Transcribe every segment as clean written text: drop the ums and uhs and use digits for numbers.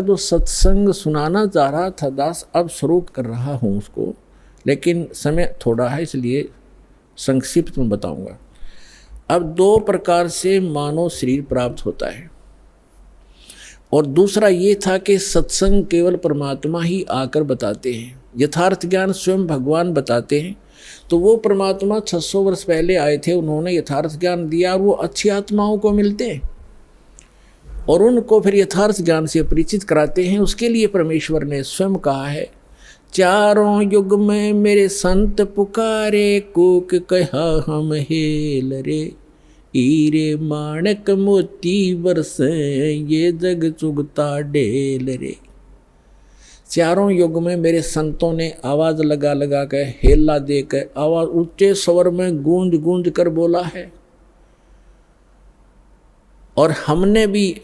जो सत्संग सुनाना चाह रहा था दास, अब शुरू कर रहा हूँ उसको, लेकिन समय थोड़ा है इसलिए संक्षिप्त में बताऊंगा। अब दो प्रकार से मानव शरीर प्राप्त होता है, और दूसरा ये था कि सत्संग केवल परमात्मा ही आकर बताते हैं, यथार्थ ज्ञान स्वयं भगवान बताते हैं। तो वो परमात्मा 600 वर्ष पहले आए थे, उन्होंने यथार्थ ज्ञान दिया और वो अच्छी आत्माओं को मिलते हैं और उनको फिर यथार्थ ज्ञान से परिचित कराते हैं। उसके लिए परमेश्वर ने स्वयं कहा है, चारों युग में मेरे संत पुकारे, कूक कहा हम हेल रे, हीरे माणक मोती बरसे, ये जग चुगता ढेल रे। चारों युग में मेरे संतों ने आवाज लगा लगा कर, हेला देकर, आवाज ऊंचे स्वर में गूंज गूंज कर बोला है। और हमने भी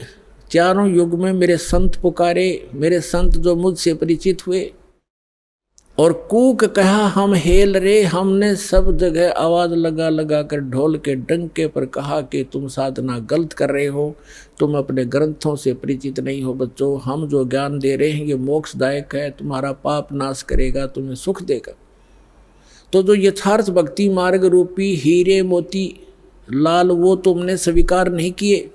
चारों युग में मेरे संत पुकारे, मेरे संत जो मुझसे परिचित हुए, और कूक कहा हम हेल रे, हमने सब जगह आवाज लगा लगा कर ढोल के डंके पर कहा कि तुम साधना गलत कर रहे हो, तुम अपने ग्रंथों से परिचित नहीं हो बच्चों, हम जो ज्ञान दे रहे हैं ये मोक्षदायक है, तुम्हारा पाप नाश करेगा, तुम्हें सुख देगा। तो जो यथार्थ भक्ति मार्ग रूपी हीरे मोती लाल वो तुमने स्वीकार नहीं किए,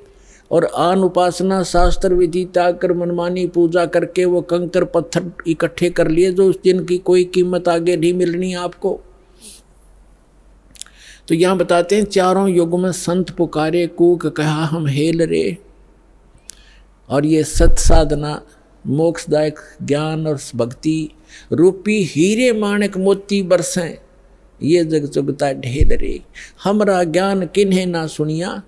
और आन उपासना शास्त्र विधि त्याग कर मनमानी पूजा करके वो कंकर पत्थर इकट्ठे कर लिए जो उस दिन की कोई कीमत आगे नहीं मिलनी आपको। तो यहाँ बताते हैं, चारों युग में संत पुकारे, कूक कहा हम हेल रे। और ये सत साधना मोक्षदायक ज्ञान और भक्ति रूपी हीरे माणक मोती बरसें, ये जग चुगता ढेल रे। हमरा ज्ञान किन्हें ना सुनिया,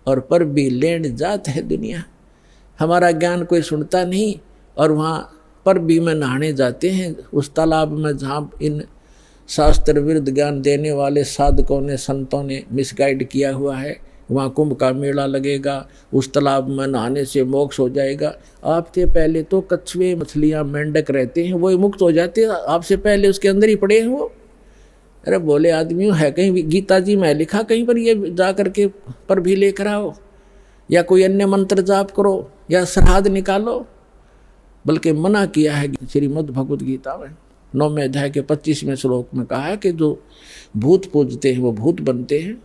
और पर भी लेंड जात है दुनिया। हमारा ज्ञान कोई सुनता नहीं, और वहाँ पर भी में नहाने जाते हैं उस तालाब में जहाँ इन शास्त्र विरुद्ध ज्ञान देने वाले साधकों ने, संतों ने मिसगाइड किया हुआ है। वहाँ कुंभ का मेला लगेगा, उस तालाब में नहाने से मोक्ष हो जाएगा। आपसे पहले तो कछुए, मछलियाँ, मेंढक रहते हैं, वो मुक्त हो जाते हैं, आपसे पहले उसके अंदर ही पड़े हैं वो। अरे बोले आदमियों, है कहीं गीता जी में लिखा कहीं पर ये जा करके पर भी लेकर आओ, या कोई अन्य मंत्र जाप करो, या श्राद्ध निकालो? बल्कि मना किया है श्रीमद् भगवद गीता में 9वें अध्याय के 25वें श्लोक में कहा है कि जो भूत पूजते हैं वो भूत बनते हैं,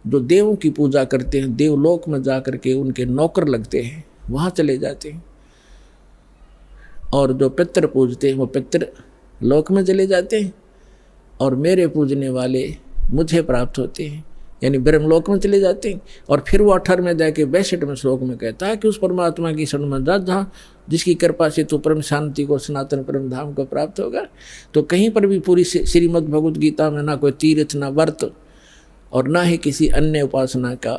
जो देवों की पूजा करते हैं देवलोक में जा करके उनके नौकर लगते हैं, वहाँ चले जाते हैं, और जो पितर पूजते हैं वो पितर लोक में चले जाते हैं, और मेरे पूजने वाले मुझे प्राप्त होते हैं, यानी ब्रह्मलोक में चले जाते हैं। और फिर वो 18वें अध्याय के 62वें श्लोक में कहता है कि उस परमात्मा की शरण में जा, जहाँ जिसकी कृपा से तू परम शांति को, सनातन परम धाम को प्राप्त होगा। तो कहीं पर भी पूरी श्रीमद् भगवद गीता में ना कोई तीर्थ, ना व्रत, और ना ही किसी अन्य उपासना का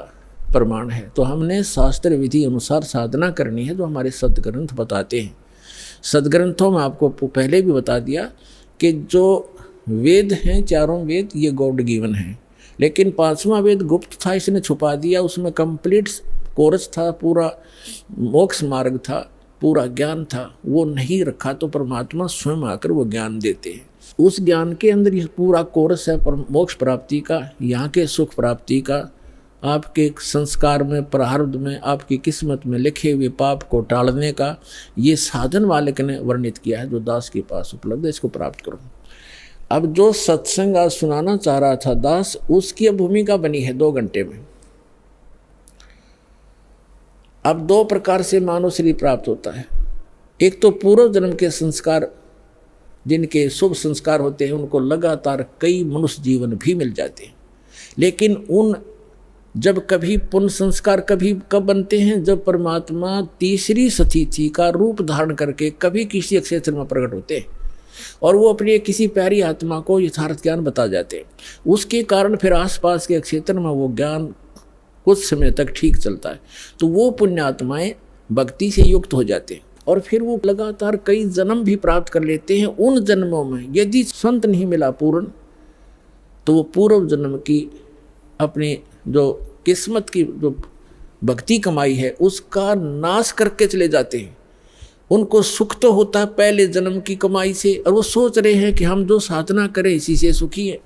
प्रमाण है। तो हमने शास्त्र विधि अनुसार साधना करनी है जो हमारे सदग्रंथ बताते हैं। सदग्रंथों में आपको पहले भी बता दिया कि जो वेद हैं, चारों वेद ये गॉड गिवन हैं, लेकिन 5वां वेद गुप्त था, इसने छुपा दिया। उसमें कंप्लीट कोर्स था, पूरा मोक्ष मार्ग था, पूरा ज्ञान था, वो नहीं रखा तो परमात्मा स्वयं आकर वो ज्ञान देते हैं। उस ज्ञान के अंदर ये पूरा कोर्स है मोक्ष प्राप्ति का, यहाँ के सुख प्राप्ति का, आपके संस्कार में, प्रारब्ध में, आपकी किस्मत में लिखे हुए पाप को टालने का। ये साधन वालक ने वर्णित किया है जो दास के पास उपलब्ध है, इसको प्राप्त करो। अब जो सत्संग आज सुनाना चाह रहा था दास, उसकी भूमिका बनी है 2 घंटे में। अब 2 प्रकार से मानव शरीर प्राप्त होता है। एक तो पूर्व जन्म के संस्कार, जिनके शुभ संस्कार होते हैं उनको लगातार कई मनुष्य जीवन भी मिल जाते हैं, लेकिन उन जब कभी पुण्य संस्कार कभी कब बनते हैं, जब परमात्मा तीसरी सतिथि का रूप धारण करके कभी किसी क्षेत्र में प्रकट होते हैं और वो अपनी किसी प्यारी आत्मा को यथार्थ ज्ञान बता जाते हैं। उसके कारण फिर आसपास के क्षेत्र में वो ज्ञान कुछ समय तक ठीक चलता है। तो वो पुण्य आत्माएं भक्ति से युक्त हो जाते हैं और फिर वो लगातार कई जन्म भी प्राप्त कर लेते हैं। उन जन्मों में यदि संत नहीं मिला पूर्ण, तो वो पूर्व जन्म की अपनी जो किस्मत की जो भक्ति कमाई है उसका नाश करके चले जाते हैं। उनको सुख तो होता है पहले जन्म की कमाई से, और वो सोच रहे हैं कि हम जो साधना करें इसी से सुखी है।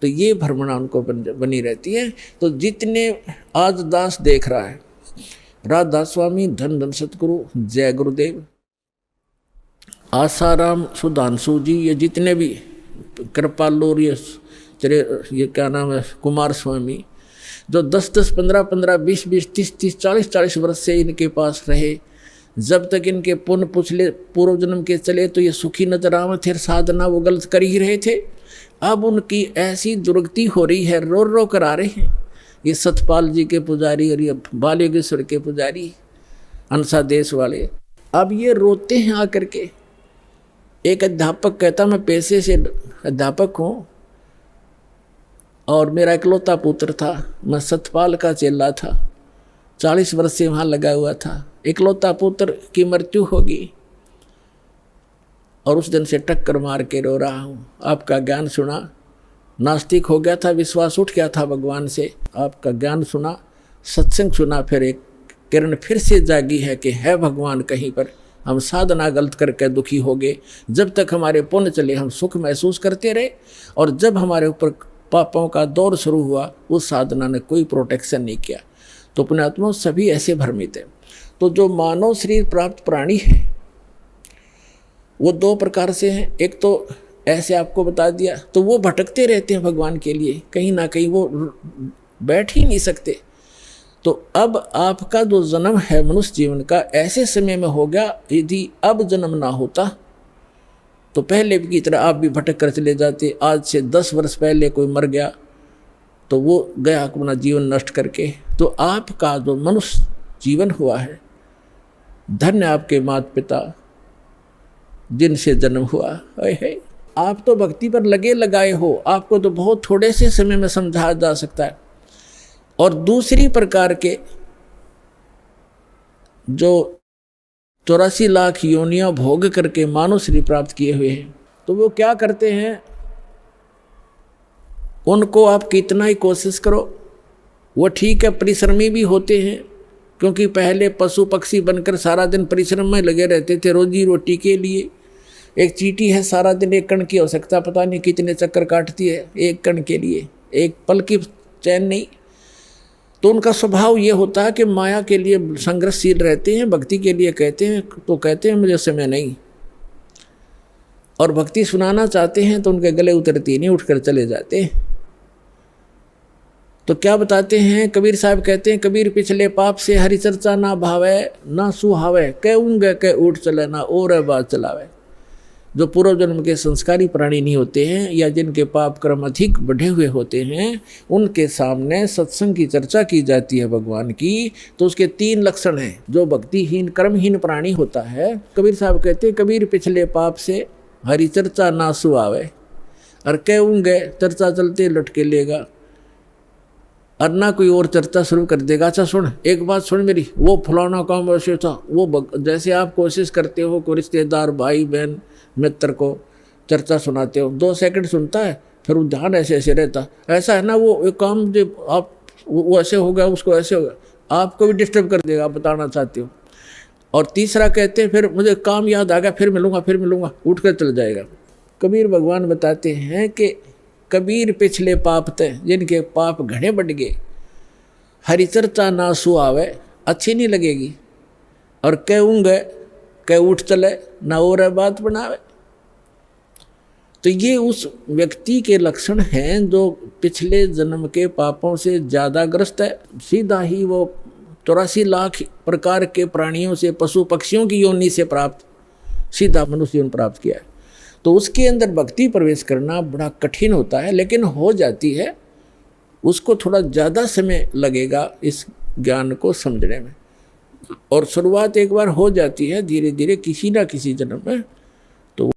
तो ये भ्रमणा उनको बनी रहती है। तो जितने आज दास देख रहा है राधा स्वामी, धन धन सतगुरु, जय गुरुदेव, आसाराम, सुधांशु जी, ये जितने भी कृपालु और ये क्या नाम है, कुमार स्वामी, जो 10-10, 15-15, 20-20, 30-30, 40-40 वर्ष से इनके पास रहे, जब तक इनके पुण्य पुछले पूर्व जन्म के चले तो ये सुखी नजर आवे थे, साधना वो गलत कर ही रहे थे। अब उनकी ऐसी दुर्गति हो रही है, रो रो कर आ रहे हैं ये सतपाल जी के पुजारी और ये बालयोगेश्वर के पुजारी, अंसा देश वाले। अब ये रोते हैं आकर के। एक अध्यापक कहता, मैं पेशे से अध्यापक हूँ और मेरा इकलौता पुत्र था, मैं सतपाल का चेला था, 40 वर्ष से वहाँ लगा हुआ था, इकलौता पुत्र की मृत्यु होगी और उस दिन से टक्कर मार के रो रहा हूँ। आपका ज्ञान सुना, नास्तिक हो गया था, विश्वास उठ गया था भगवान से, आपका ज्ञान सुना, सत्संग सुना, फिर एक किरण फिर से जागी है कि है भगवान कहीं पर। हम साधना गलत करके दुखी हो गए। जब तक हमारे पुण्य चले हम सुख महसूस करते रहे, और जब हमारे ऊपर पापों का दौर शुरू हुआ उस साधना ने कोई प्रोटेक्शन नहीं किया। तो पुण्यात्मा सभी ऐसे भ्रमित हैं। तो जो मानव शरीर प्राप्त प्राणी है वो 2 प्रकार से हैं। एक तो ऐसे आपको बता दिया, तो वो भटकते रहते हैं भगवान के लिए, कहीं ना कहीं वो बैठ ही नहीं सकते। तो अब आपका जो जन्म है मनुष्य जीवन का ऐसे समय में हो गया, यदि अब जन्म ना होता तो पहले की तरह आप भी भटक कर चले जाते। आज से 10 वर्ष पहले कोई मर गया तो वो गया अपना जीवन नष्ट करके। तो आपका जो मनुष्य जीवन हुआ है, धन्य आपके माता पिता जिनसे जन्म हुआ है। आप तो भक्ति पर लगे लगाए हो, आपको तो बहुत थोड़े से समय में समझाया जा सकता है। और दूसरी प्रकार के जो 84 लाख योनियां भोग करके मानव शरीर प्राप्त किए हुए हैं, तो वो क्या करते हैं, उनको आप कितना ही कोशिश करो वो ठीक है, परिश्रमी भी होते हैं, क्योंकि पहले पशु पक्षी बनकर सारा दिन परिश्रम में लगे रहते थे रोजी रोटी के लिए। एक चींटी है सारा दिन एक कण की आवश्यकता पता नहीं कितने चक्कर काटती है एक कण के लिए, एक पल की चैन नहीं। तो उनका स्वभाव ये होता है कि माया के लिए संघर्षशील रहते हैं, भक्ति के लिए कहते हैं तो कहते हैं मुझे समय नहीं, और भक्ति सुनाना चाहते हैं तो उनके गले उतरती नहीं, उठकर चले जाते हैं। तो क्या बताते हैं, कबीर साहब कहते हैं, कबीर पिछले पाप से हरि चर्चा ना भावे ना सुहावे, कहूँगे कह उठ चले ना और बात चलावे। जो पूर्व जन्म के संस्कारी प्राणी नहीं होते हैं या जिनके पाप कर्म अधिक बढ़े हुए होते हैं, उनके सामने सत्संग की चर्चा की जाती है भगवान की, तो उसके 3 लक्षण हैं। जो भक्तिहीन कर्महीन प्राणी होता है, कबीर साहब कहते हैं, कबीर पिछले पाप से हरि चर्चा ना सुहावे, और कहूँगे चर्चा चलते लटके लेगा, और ना कोई और चर्चा शुरू कर देगा। अच्छा सुन, एक बात सुन मेरी, वो फलाना काम वैसे था, वो जैसे आप कोशिश करते हो को रिश्तेदार भाई बहन मित्र को चर्चा सुनाते हो, 2 सेकंड सुनता है, फिर वो ध्यान ऐसे ऐसे रहता, ऐसा है ना वो एक काम जो आप वो ऐसे हो गया उसको ऐसे हो गया, आपको भी डिस्टर्ब कर देगा, आप बताना चाहते हो। और तीसरा कहते हैं फिर मुझे काम याद आ गया, फिर मिलूंगा, उठ कर चल जाएगा। कबीर भगवान बताते हैं कि कबीर पिछले पाप थे जिनके पाप घने बढ़ गए, हरि चर्चा ना सुहावे, अच्छी नहीं लगेगी, और कहूँगे कह उठ चले ना और बात बनावे। तो ये उस व्यक्ति के लक्षण हैं जो पिछले जन्म के पापों से ज़्यादा ग्रस्त है। सीधा ही वो 84 लाख प्रकार के प्राणियों से, पशु पक्षियों की योनि से प्राप्त सीधा मनुष्य जीवन प्राप्त किया है। तो उसके अंदर भक्ति प्रवेश करना बड़ा कठिन होता है, लेकिन हो जाती है। उसको थोड़ा ज़्यादा समय लगेगा इस ज्ञान को समझने में, और शुरुआत एक बार हो जाती है, धीरे धीरे किसी ना किसी जन्म में